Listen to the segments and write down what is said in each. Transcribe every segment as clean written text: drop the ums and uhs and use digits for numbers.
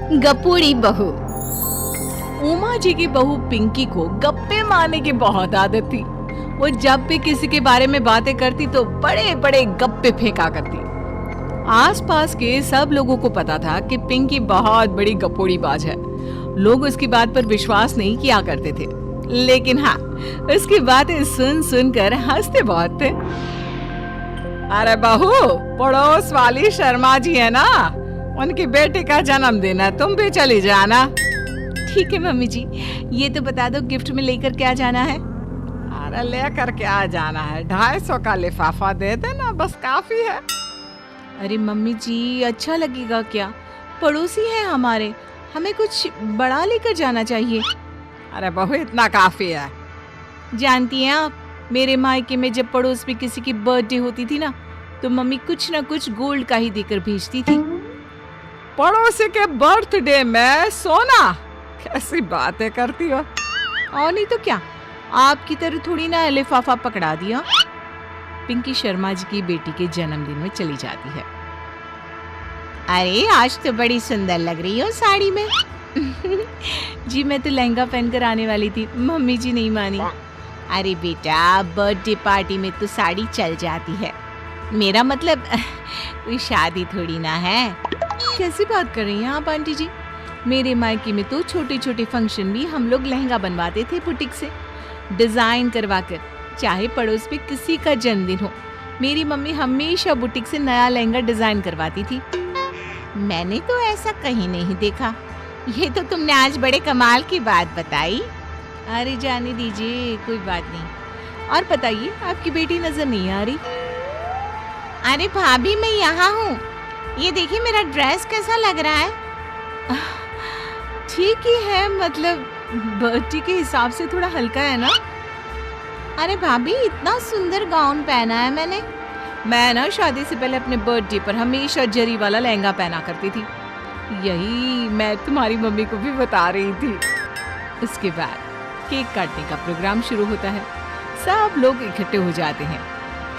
गपोड़ी बहू। उमा जी की बहू पिंकी को गप्पे मारने की बहुत आदत थी। वो जब भी किसी के बारे में बातें करती तो बड़े बड़े गप्पे फेंका करती। आसपास के सब लोगों को पता था कि पिंकी बहुत बड़ी गपोड़ी बाज है। लोग उसकी बात पर विश्वास नहीं किया करते थे, लेकिन हाँ, उसकी बातें सुन सुनकर हंसते बहुत थे। अरे बहू, पड़ोस वाली शर्मा जी है ना, उनकी बेटी का जन्मदिन है, तुम भी चली जाना। ठीक है मम्मी जी, ये तो बता दो गिफ्ट में लेकर क्या जाना है? अरे लेकर क्या जाना है, 250 का लिफाफा दे देना, बस काफी है। अरे मम्मी जी, अच्छा लगेगा क्या? पड़ोसी है हमारे, हमें कुछ बड़ा लेकर जाना चाहिए। अरे बहू, इतना काफी है। जानती हैं आप, मेरे मायके में जब पड़ोस में किसी की बर्थडे होती थी ना, तो मम्मी कुछ ना कुछ गोल्ड का ही देकर भेजती थी। पड़ोसी के बर्थडे में सोना? कैसी बातें करती हो। और नहीं तो क्या, आपकी तरह थोड़ी ना लिफाफा पकड़ा दिया। पिंकी शर्मा जी की बेटी के जन्मदिन में चली जाती है। अरे आज तो बड़ी सुंदर लग रही हो साड़ी में। जी मैं तो लहंगा पहनकर आने वाली थी, मम्मी जी नहीं मानी। अरे बेटा, बर्थडे पार्टी में तो साड़ी चल जाती है, मेरा मतलब कोई शादी थोड़ी ना है। कैसी बात कर रही हैं आप आंटी जी? मेरे मायके में तो छोटे छोटे फंक्शन भी हम लोग लहंगा बनवाते थे बुटीक से, डिजाइन करवा कर। चाहे पड़ोस में किसी का जन्मदिन हो, मेरी मम्मी हमेशा बुटीक से नया लहंगा डिजाइन करवाती थी। मैंने तो ऐसा कहीं नहीं देखा। ये तो तुमने आज बड़े कमाल की बात बताई। अरे जाने दीजिए, कोई बात नहीं। और बताइए, आपकी बेटी नजर नहीं आ रही? अरे भाभी, मैं यहाँ हूँ। ये देखिए मेरा ड्रेस कैसा लग रहा है? ठीक ही है, मतलब बर्थडे के हिसाब से थोड़ा हल्का है ना। अरे भाभी, इतना सुंदर गाउन पहना है मैंने। मैं ना शादी से पहले अपने बर्थडे पर हमेशा जरी वाला लहंगा पहना करती थी। यही मैं तुम्हारी मम्मी को भी बता रही थी। उसके बाद केक काटने का प्रोग्राम शुरू होता है। सब लोग इकट्ठे हो जाते हैं।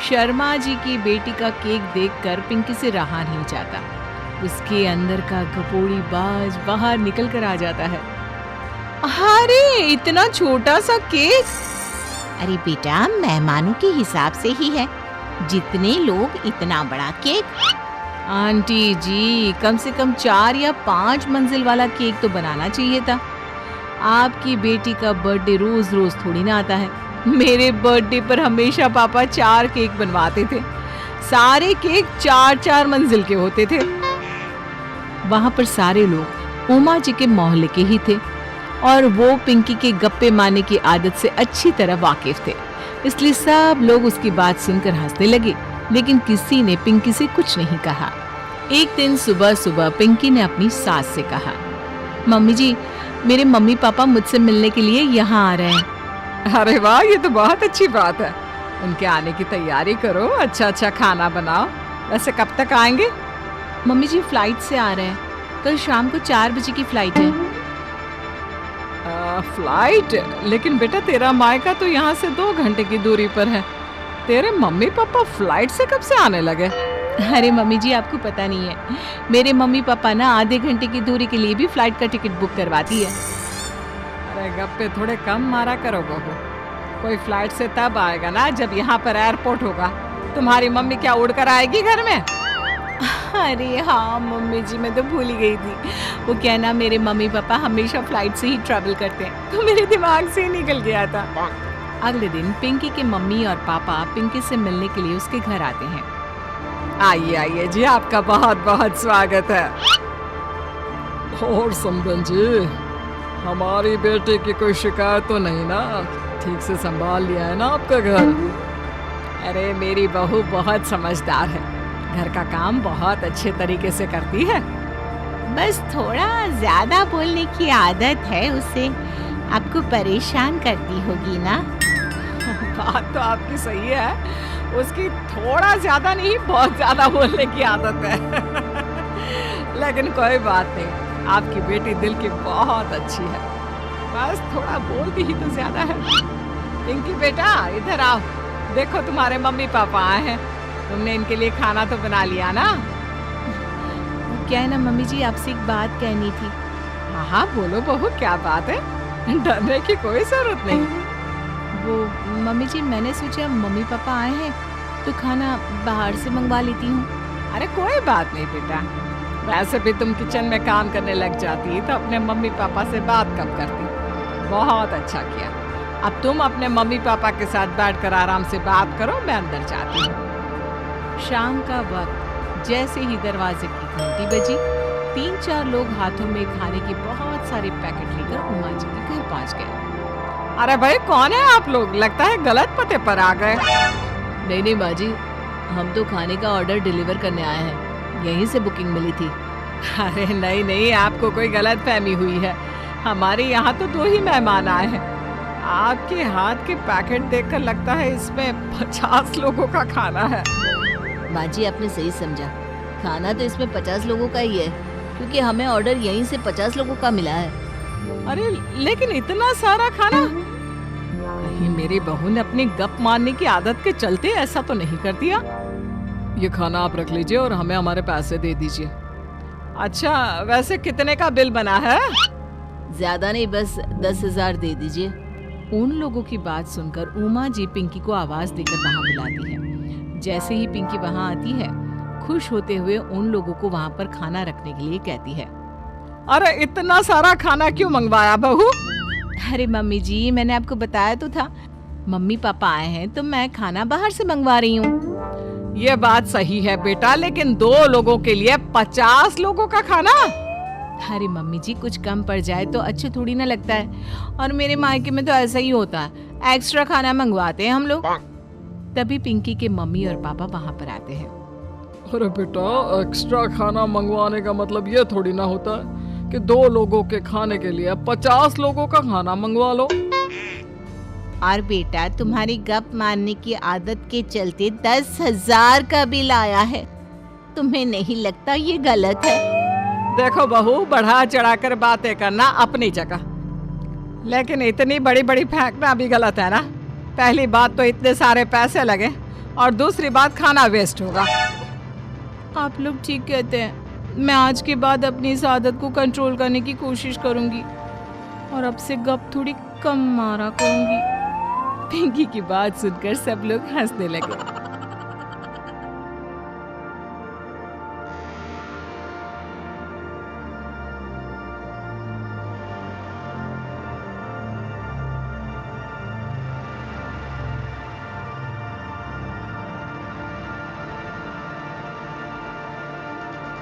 शर्मा जी की बेटी का केक देखकर पिंकी से रहा नहीं जाता। उसके अंदर का गपोड़ी बाज बाहर निकल कर आ जाता है। अरे इतना छोटा सा केक! अरे बेटा, मेहमानों के हिसाब से ही है, जितने लोग इतना बड़ा केक। आंटी जी, कम से कम 4 या 5 मंजिल वाला केक तो बनाना चाहिए था। आपकी बेटी का बर्थडे रोज रोज थोड़ी ना आता है। मेरे बर्थडे पर हमेशा पापा 4 केक बनवाते थे। सारे केक 4-4 मंजिल के होते थे। वहां पर सारे लोग उमा जी के मोहल्ले के ही थे और वो पिंकी के गप्पे मारने की आदत से अच्छी तरह वाकिफ थे, इसलिए सब लोग उसकी बात सुनकर हंसने लगे, लेकिन किसी ने पिंकी से कुछ नहीं कहा। एक दिन सुबह सुबह पिंकी ने अपनी सास से कहा, मम्मी जी, मेरे मम्मी पापा मुझसे मिलने के लिए यहाँ आ रहे हैं। अरे वाह, ये तो बहुत अच्छी बात है। उनके आने की तैयारी करो, अच्छा अच्छा खाना बनाओ। वैसे कब तक आएंगे? मम्मी जी फ्लाइट से आ रहे हैं, कल शाम को 4 बजे की फ्लाइट है। फ्लाइट? लेकिन बेटा, तेरा मायका तो यहाँ से 2 घंटे की दूरी पर है। तेरे मम्मी पापा फ्लाइट से कब से आने लगे? अरे मम्मी जी, आपको पता नहीं है, मेरे मम्मी पापा ना आधे घंटे की दूरी के लिए भी फ्लाइट का टिकट बुक करवाती है। अरे गप्पे थोड़े कम मारा करो बहू। कोई फ्लाइट से तब आएगा ना जब यहाँ पर एयरपोर्ट होगा। तुम्हारी मम्मी क्या उड़कर आएगी घर में? अरे हाँ मम्मी जी, मैं तो भूल ही गई थी। वो क्या ना, मेरे मम्मी पापा हमेशा फ्लाइट से ही ट्रैवल करते हैं, तो मेरे दिमाग से निकल गया था। अगले दिन पिंकी के मम्मी और पापा पिंकी से मिलने के लिए उसके घर आते हैं। आइए आइए जी, आपका बहुत बहुत स्वागत है। और समदन जी, हमारी बेटे की कोई शिकायत तो नहीं ना? ठीक से संभाल लिया है ना आपका घर? अरे मेरी बहू बहुत समझदार है, घर का काम बहुत अच्छे तरीके से करती है। बस थोड़ा ज्यादा बोलने की आदत है उसे, आपको परेशान करती होगी ना? बात तो आपकी सही है, उसकी थोड़ा ज्यादा नहीं बहुत ज्यादा बोलने की आदत है। लेकिन कोई बात नहीं, आपकी बेटी दिल की बहुत अच्छी है, बस थोड़ा बोलती ही तो ज्यादा है। पिंकी बेटा, इधर आओ, देखो तुम्हारे मम्मी पापा आए हैं। तुमने इनके लिए खाना तो बना लिया ना? क्या है ना मम्मी जी, आपसे एक बात कहनी थी। हाँ हाँ बोलो बहू, क्या बात है? डरने की कोई जरूरत नहीं। वो मम्मी जी, मैंने सोचा मम्मी पापा आए हैं तो खाना बाहर से मंगवा लेती हूँ। अरे कोई बात नहीं बेटा, वैसे भी तुम किचन में काम करने लग जाती तो अपने मम्मी पापा से बात कब करती। बहुत अच्छा किया। अब तुम अपने मम्मी पापा के साथ बैठकर आराम से बात करो, मैं अंदर जाती हूँ। शाम का वक्त जैसे ही दरवाजे की घंटी बजी, 3-4 लोग हाथों में खाने के बहुत सारे पैकेट लेकर उमा जी के घर पहुंच गए। अरे भाई कौन है आप लोग? लगता है गलत पते पर आ गए। नहीं नहीं माँ जी, हम तो खाने का ऑर्डर डिलीवर करने आए हैं, यहीं से बुकिंग मिली थी। अरे नहीं नहीं, आपको कोई गलत फहमी हुई है। हमारे यहाँ तो 2 ही मेहमान आए हैं। आपके हाथ के पैकेट देखकर लगता है इसमें 50 लोगों का खाना है। माँ जी आपने सही समझा, खाना तो इसमें 50 लोगों का ही है, क्योंकि हमें ऑर्डर यहीं से 50 लोगों का मिला है। अरे लेकिन इतना सारा खाना? कहीं मेरी बहू ने अपनी गप मारने की आदत के चलते ऐसा तो नहीं कर दिया? ये खाना आप रख लीजिए और हमें हमारे पैसे दे दीजिए। अच्छा वैसे कितने का बिल बना है? ज्यादा नहीं, बस 10,000 दे दीजिए। उन लोगों की बात सुनकर उमा जी पिंकी को आवाज देकर वहां बुलाती है। जैसे ही पिंकी वहां आती है, खुश होते हुए उन लोगों को वहां पर खाना रखने के लिए कहती है। अरे इतना सारा खाना क्यों मंगवाया बहू? अरे मम्मी जी, मैंने आपको बताया तो था, मम्मी पापा आए हैं तो मैं खाना बाहर से मंगवा रही हूँ। ये बात सही है बेटा, लेकिन 2 लोगों के लिए 50 लोगों का खाना? अरे मम्मी जी, कुछ कम पड़ जाए तो अच्छा थोड़ी ना लगता है, और मेरे मायके में तो ऐसा ही होता है, एक्स्ट्रा खाना मंगवाते हैं हम लोग। तभी पिंकी के मम्मी और पापा वहाँ पर आते हैं। अरे बेटा, एक्स्ट्रा खाना मंगवाने का मतलब ये थोड़ी ना होता है कि 2 लोगों के खाने के लिए 50 लोगों का खाना मंगवा लो। और बेटा, तुम्हारी गप मारने की आदत के चलते 10,000 का बिल आया है, तुम्हें नहीं लगता ये गलत है? देखो बहू, बढ़ा चढ़ाकर बातें करना अपनी जगह, लेकिन इतनी बड़ी बड़ी फेंकना भी गलत है ना। पहली बात तो इतने सारे पैसे लगे, और दूसरी बात खाना वेस्ट होगा। आप लोग ठीक कहते हैं, मैं आज के बाद अपनी इस आदत को कंट्रोल करने की कोशिश करूंगी और अब से गप थोड़ी कम मारा करूंगी। पिंकी की बात सुनकर सब लोग हंसने लगे।